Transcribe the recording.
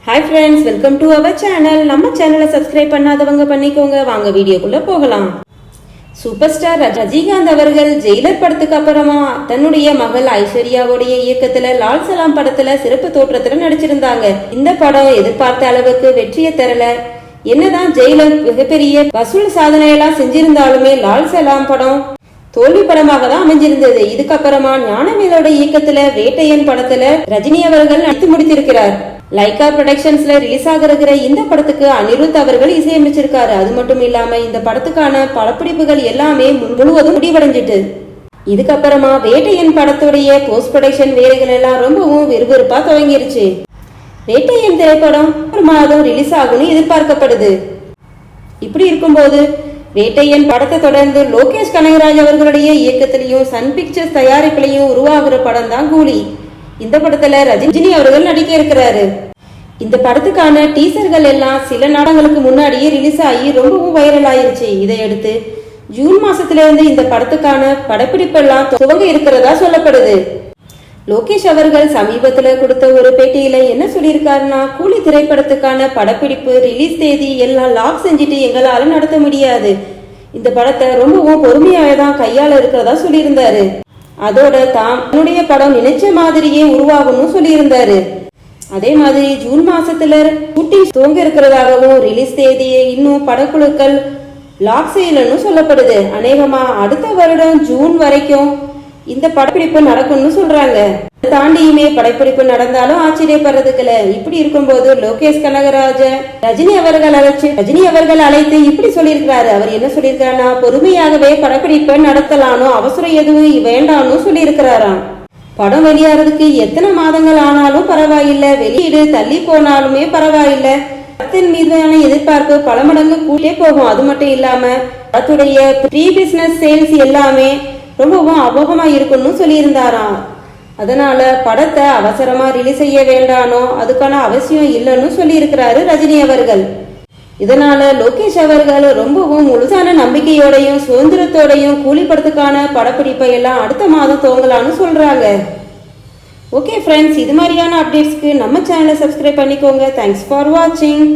Hi friends, welcome to our channel. நம்ம சேனலை subscribe பண்ணாதவங்க பண்ணிக்கோங்க. வாங்க வீடியோக்குள்ள போகலாம். சூப்பர் ஸ்டார் ரஜினிகாந்த் அவர்கள் ஜெயிலர் படத்துக்கு அப்புறமா தன்னுடைய மகள் ஐஸ்வர்யாவுடைய இயக்கத்துல லால் சலாம் படத்துல சிறப்பு தோற்றத்துல நடிச்சிருந்தாங்க. இந்த படம் எதிர்பார்த்த அளவுக்கு வெற்றியை தரல. என்னதான் ஜெயிலர் மிகப்பெரிய வசூல் சாதனையெல்லாம் செஞ்சிருந்தாலுமே லால் சலாம் படம் தோல்வி படமாக தான் அமைஞ்சிருந்தது. இதுக்கப்புறமா ஞானவேலோட இயக்கத்துல வேட்டையன் படத்துல ரஜினி அவர்கள் நடித்து முடித்திருக்கிறார். லைகா ப்ரொடக்ஷன்ஸ்ல ரிலீஸ் ஆகிற இந்த படத்துக்கு அனிருத் அவர்கள் இசையமைச்சிருக்காரு. அது மட்டும் இல்லாம இந்த படத்துக்கான படப்பிடிப்புகள் எல்லாமே முழுவதும் முடிவடைஞ்சிட்டு. இதுக்கப்புறமா வேட்டையன் படத்துடைய போஸ்ட் ப்ரொடக்ஷன் வேலைகள் எல்லாம் ரொம்பவும் விறுவிறுப்பா துவங்கிருச்சு. வேட்டையன் திரைப்படம் ஒரு மாதம் ரிலீஸ் ஆகும்னு எதிர்பார்க்கப்படுது. இப்படி இருக்கும்போது வேட்டையன் படத்தை தொடர்ந்து லோகேஷ் கனகராஜ் அவர்களுடைய இயக்கத்திலையும் சன் பிக்சர்ஸ் தயாரிப்பிலையும் உருவாகிற படம் தான் கூலி. இந்த படத்துல ரஜினி அவர்கள் நடிக்க இருக்கிறாரு. இந்த படத்துக்கான டீசர்கள் எல்லாம் சில நாடங்களுக்கு முன்னாடியே ரிலீஸ் ஆகி ரொம்பவும் வைரல் ஆயிருச்சு. இதையடுத்து ஜூன் மாசத்துல இருந்து இந்த படத்துக்கான படப்பிடிப்பு எல்லாம் துவங்க இருக்கிறதா சொல்லப்படுது. லோகேஷ் அவர்கள் சமீபத்துல கொடுத்த ஒரு பேட்டியில என்ன சொல்லியிருக்காருன்னா, கூலி திரைப்படத்துக்கான படப்பிடிப்பு ரிலீஸ் தேதி எல்லாம் லாக் செஞ்சுட்டு எங்களால நடத்த முடியாது. இந்த படத்தை ரொம்பவும் பொறுமையாகதான் கையாள இருக்கிறதா சொல்லியிருந்தாரு. அதோட தன்னுடைய படம் நினைச்ச மாதிரியே உருவாகணும்னு சொல்லியிருந்தாரு. அதே மாதிரி ஜூன் மாசத்துல ஷூட்டிங் துவங்க இருக்கிறதாகவும் ரிலீஸ் தேதியை இன்னும் படக்குழுக்கள் லாக் செய்யலன்னு சொல்லப்படுது. அநேகமா அடுத்த வருடம் ஜூன் வரைக்கும் இந்த படப்பிடிப்பு நடக்கும்னு சொல்றாங்க. தாண்டியுமே படப்பிடிப்பு நடந்தாலும் ஆச்சரியப்படுறதுக்கு இல்ல. இப்படி இருக்கும்போது லோகேஷ் கனகராஜ ரஜினி அவர்கள் அழைத்து இப்படி சொல்லியிருக்கிறாரு. அவர் என்ன சொல்லியிருக்காருன்னா, பொறுமையாகவே படப்பிடிப்பை நடத்தலானோ அவசரம் எதுவும் வேண்டாம்னு சொல்லியிருக்கிறாராம். படம் வெளியாறதுக்கு எத்தனை மாதங்கள் ஆனாலும் பரவாயில்லை, வெளியீடு தள்ளி போனாலுமே பரவாயில்லை, படத்தின் மீதான எதிர்பார்ப்பு பல மடங்கு கூட்டே போகும். அது மட்டும் இல்லாம படத்துடைய ப்ரீ பிசினஸ் சேல்ஸ் எல்லாமே ரொம்பவும் அபோகமா இருக்குன்னு சொல்லியிருந்தாராம். அதனால படத்தை அவசரமா ரிலீஸ் செய்ய வேண்டானோ அதுக்கான அவசியம் இல்லைன்னு சொல்லி இருக்கிறாரு ரஜினி அவர்கள். இதனால லோகேஷ் அவர்கள் ரொம்பவும் முழுசான நம்பிக்கையோடையும் சுதந்திரத்தோடையும் கூலி படத்துக்கான படப்பிடிப்பை எல்லாம் அடுத்த மாதம் துவங்கலான்னு சொல்றாங்க. ஓகே ஃப்ரெண்ட்ஸ், இது மாதிரியான அப்டேட்ஸ்க்கு நம்ம சேனலை சப்ஸ்கிரைப் பண்ணிக்கோங்க. தேங்க்ஸ் ஃபார் வாட்சிங்.